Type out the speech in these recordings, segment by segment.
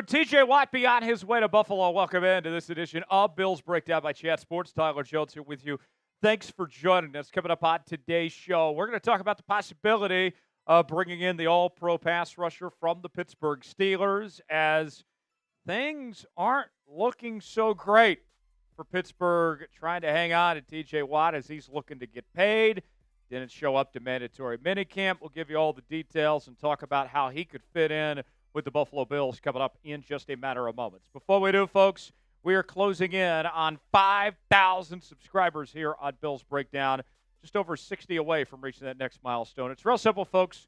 Could TJ Watt be on his way to Buffalo? Welcome into this edition of Bills Breakdown by Chat Sports. Tyler Jones here with you. Thanks for joining us. Coming up on today's show, we're going to talk about the possibility of bringing in the all-pro pass rusher from the Pittsburgh Steelers, as things aren't looking so great for Pittsburgh trying to hang on to TJ Watt as he's looking to get paid. Didn't show up to mandatory minicamp. We'll give you all the details and talk about how he could fit in with the Buffalo Bills coming up in just a matter of moments. Before we do, folks, we are closing in on 5,000 subscribers here on Bills Breakdown, just over 60 away from reaching that next milestone. It's real simple, folks.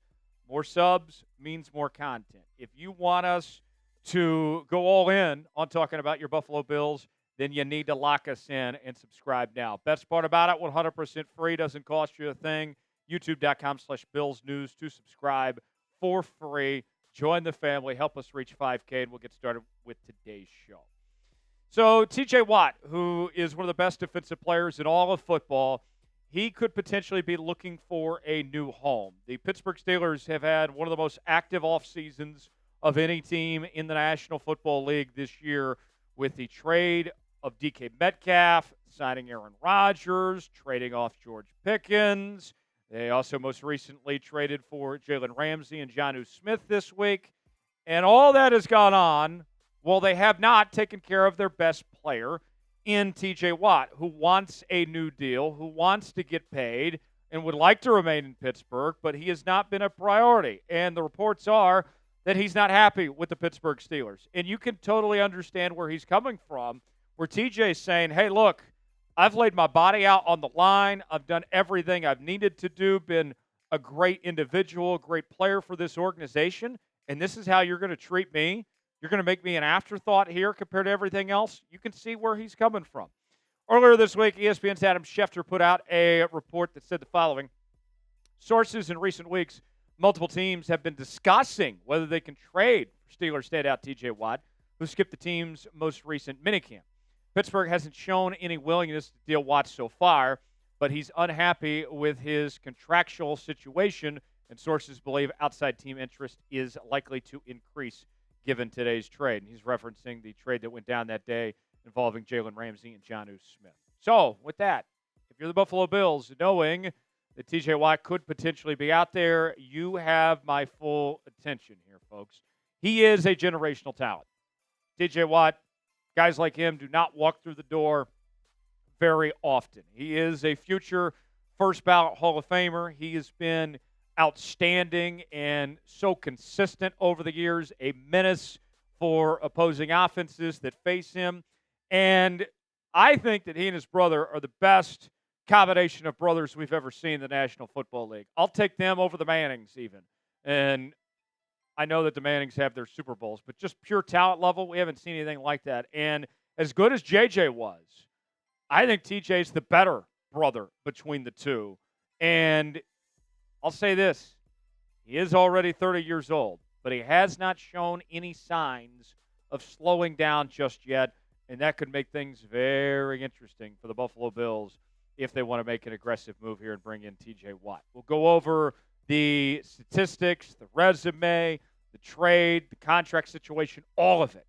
More subs means more content. If you want us to go all in on talking about your Buffalo Bills, then you need to lock us in and subscribe now. Best part about it, 100% free, doesn't cost you a thing. YouTube.com/BillsNews to subscribe for free. Join the family. Help us reach 5K, and we'll get started with today's show. So TJ Watt, who is one of the best defensive players in all of football, he could potentially be looking for a new home. The Pittsburgh Steelers have had one of the most active off seasons of any team in the National Football League this year, with the trade of DK Metcalf, signing Aaron Rodgers, trading off George Pickens. They also most recently traded for Jalen Ramsey and Jonnu Smith this week. And all that has gone on while they have not taken care of their best player in TJ Watt, who wants a new deal, who wants to get paid, and would like to remain in Pittsburgh, but he has not been a priority. And the reports are that he's not happy with the Pittsburgh Steelers. And you can totally understand where he's coming from, where TJ is saying, hey, look, I've laid my body out on the line. I've done everything I've needed to do, been a great individual, great player for this organization, and this is how you're going to treat me? You're going to make me an afterthought here compared to everything else? You can see where he's coming from. Earlier this week, ESPN's Adam Schefter put out a report that said the following. Sources in recent weeks, multiple teams have been discussing whether they can trade Steelers standout TJ Watt, who skipped the team's most recent minicamp. Pittsburgh hasn't shown any willingness to deal Watt so far, but he's unhappy with his contractual situation, and sources believe outside team interest is likely to increase given today's trade. And he's referencing the trade that went down that day involving Jalen Ramsey and Jonnu Smith. So, with that, if you're the Buffalo Bills, knowing that TJ Watt could potentially be out there, you have my full attention here, folks. He is a generational talent. TJ Watt, guys like him do not walk through the door very often. He is a future first ballot Hall of Famer. He has been outstanding and so consistent over the years, a menace for opposing offenses that face him. And I think that he and his brother are the best combination of brothers we've ever seen in the National Football League. I'll take them over the Mannings even. And I know that the Mannings have their Super Bowls, but just pure talent level, we haven't seen anything like that. And as good as JJ was, I think TJ's the better brother between the two. And I'll say this, he is already 30 years old, but he has not shown any signs of slowing down just yet, and that could make things very interesting for the Buffalo Bills if they want to make an aggressive move here and bring in TJ Watt. We'll go over the statistics, the resume, the trade, the contract situation, all of it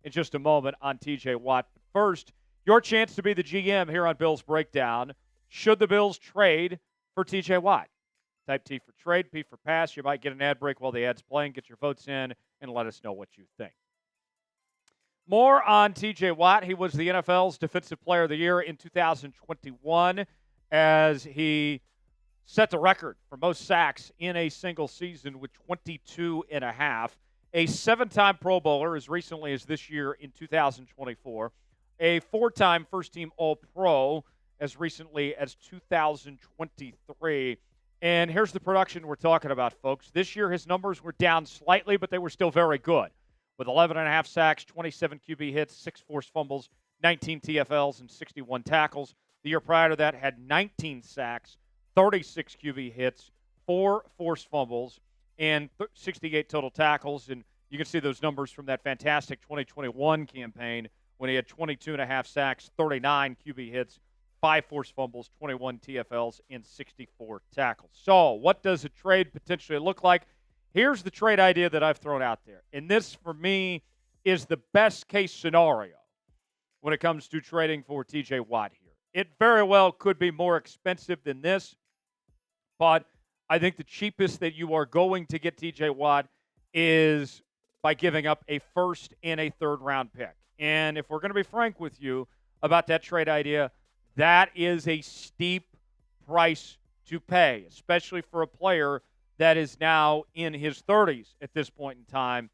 in just a moment on TJ Watt. But first, your chance to be the GM here on Bills Breakdown. Should the Bills trade for TJ Watt? Type T for trade, P for pass. You might get an ad break while the ad's playing. Get your votes in and let us know what you think. More on TJ Watt. He was the NFL's Defensive Player of the Year in 2021 as he set the record for most sacks in a single season with 22 and a half. A seven-time Pro Bowler as recently as this year in 2024. A four-time first-team All-Pro as recently as 2023. And here's the production we're talking about, folks. This year his numbers were down slightly, but they were still very good. With 11 and a half sacks, 27 QB hits, 6 forced fumbles, 19 TFLs, and 61 tackles. The year prior to that had 19 sacks, 36 QB hits, 4 forced fumbles, and 68 total tackles. And you can see those numbers from that fantastic 2021 campaign when he had 22 and a half sacks, 39 QB hits, 5 forced fumbles, 21 TFLs, and 64 tackles. So what does a trade potentially look like? Here's the trade idea that I've thrown out there. And this, for me, is the best case scenario when it comes to trading for TJ Watt here. It very well could be more expensive than this, but I think the cheapest that you are going to get TJ Watt is by giving up a first and a third round pick. And if we're going to be frank with you about that trade idea, that is a steep price to pay, especially for a player that is now in his 30s at this point in time.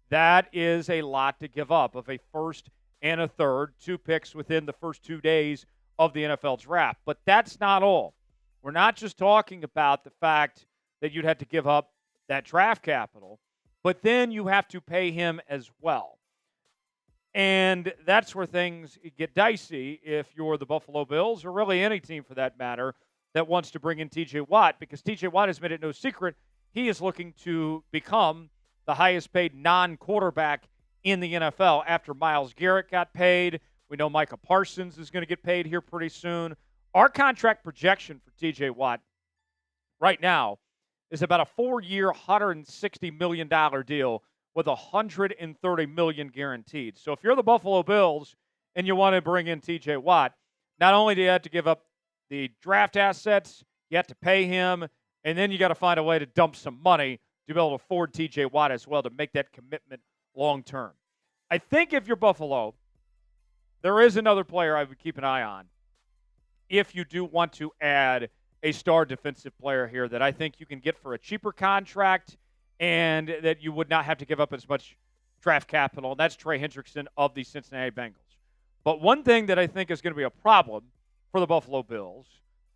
That is a lot to give up of a first and a third, 2 picks within the first 2 days of the NFL draft. But that's not all. We're not just talking about the fact that you'd have to give up that draft capital, but then you have to pay him as well. And that's where things get dicey if you're the Buffalo Bills, or really any team for that matter, that wants to bring in TJ Watt, because TJ Watt has made it no secret he is looking to become the highest paid non-quarterback in the NFL after Myles Garrett got paid. We know Micah Parsons is going to get paid here pretty soon. Our contract projection for TJ Watt right now is about a 4-year, $160 million deal with $130 million guaranteed. So if you're the Buffalo Bills and you want to bring in TJ Watt, not only do you have to give up the draft assets, you have to pay him, and then you got to find a way to dump some money to be able to afford TJ Watt as well to make that commitment long term. I think if you're Buffalo, there is another player I would keep an eye on if you do want to add a star defensive player here that I think you can get for a cheaper contract and that you would not have to give up as much draft capital, and that's Trey Hendrickson of the Cincinnati Bengals. But one thing that I think is going to be a problem for the Buffalo Bills,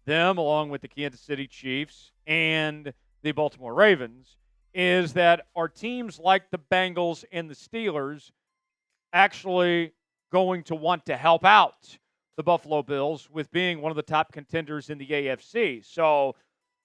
them along with the Kansas City Chiefs and the Baltimore Ravens, is that are teams like the Bengals and the Steelers actually going to want to help out the Buffalo Bills with being one of the top contenders in the AFC. So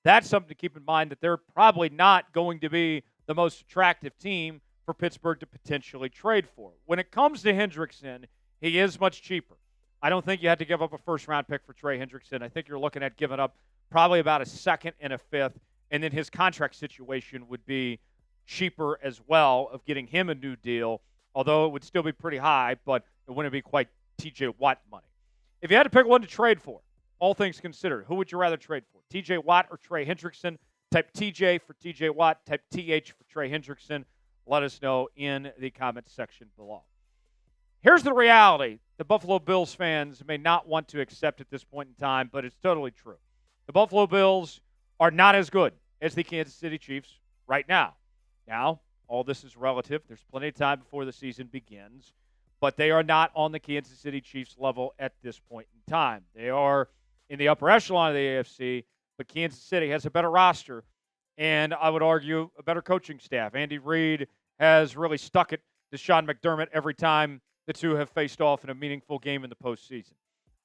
that's something to keep in mind, that they're probably not going to be the most attractive team for Pittsburgh to potentially trade for. When it comes to Hendrickson, he is much cheaper. I don't think you had to give up a first-round pick for Trey Hendrickson. I think you're looking at giving up probably about a second and a fifth, and then his contract situation would be cheaper as well of getting him a new deal, although it would still be pretty high, but it wouldn't be quite TJ Watt money. If you had to pick one to trade for, all things considered, who would you rather trade for, TJ Watt or Trey Hendrickson? Type TJ for TJ Watt, type TH for Trey Hendrickson. Let us know in the comments section below. Here's the reality the Buffalo Bills fans may not want to accept at this point in time, but it's totally true. The Buffalo Bills are not as good as the Kansas City Chiefs right now. Now, all this is relative. There's plenty of time before the season begins, but they are not on the Kansas City Chiefs level at this point in time. They are in the upper echelon of the AFC, but Kansas City has a better roster, and I would argue a better coaching staff. Andy Reid has really stuck it to Sean McDermott every time the two have faced off in a meaningful game in the postseason.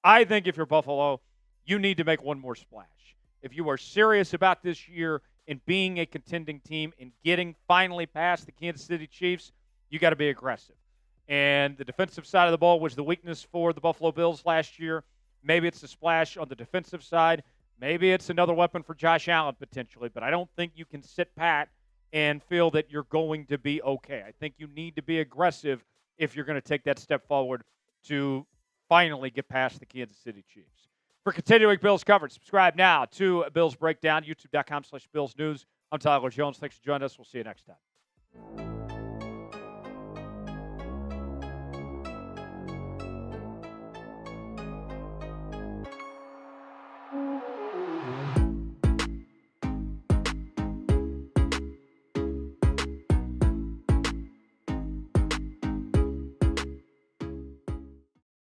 I think if you're Buffalo, you need to make one more splash. If you are serious about this year and being a contending team and getting finally past the Kansas City Chiefs, you got to be aggressive. And the defensive side of the ball was the weakness for the Buffalo Bills last year. Maybe it's a splash on the defensive side. Maybe it's another weapon for Josh Allen potentially, but I don't think you can sit pat and feel that you're going to be okay. I think you need to be aggressive if you're going to take that step forward to finally get past the Kansas City Chiefs. For continuing Bills coverage, subscribe now to Bills Breakdown, youtube.com/Bills News. I'm Tyler Jones. Thanks for joining us. We'll see you next time.